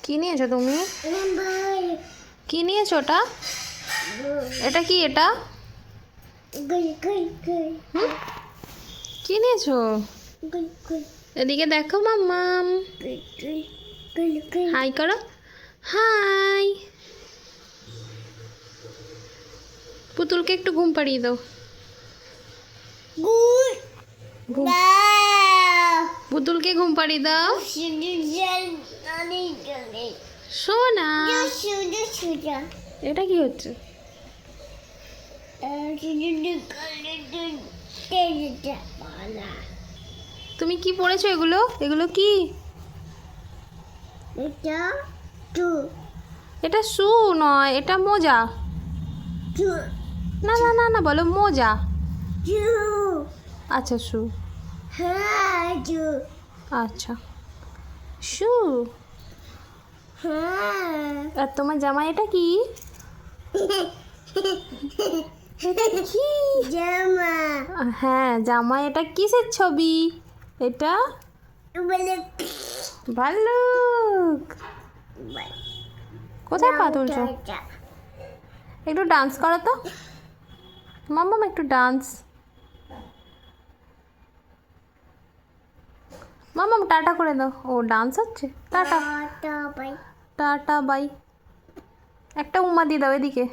কি নিয়েছো তুমি? কি নিয়েছো ওটা? এটা কি এটা? কি নিয়েছো? এদিকে দেখো মাম্মাম। হাই করো। হাই। পুতুলকে একটু ঘুম পাড়িয়ে দাও। পুতুলকে ঘুম পাড়িয়ে দাও। সোনা, এটা কি হচ্ছে? তুমি কি পড়েছো? এগুলো এগুলো কি? এটা শু নয়, এটা মোজা। না না না না, বলো মোজা। আচ্ছা শু। আচ্ছা শু। আর তোমার জামা এটা কি? কি জামা? হ্যাঁ জামা। এটা কিসের ছবি? এটা ভাল্লুক। কোথায় পা তুলছো? একটু ডান্স করো তো মাম্মাম, একটু ডান্স। মাম্মাম টাটা করে দাও। ও ডান্স হচ্ছে। Tata tata bye. একটা উমা দিয়ে দাও এদিকে।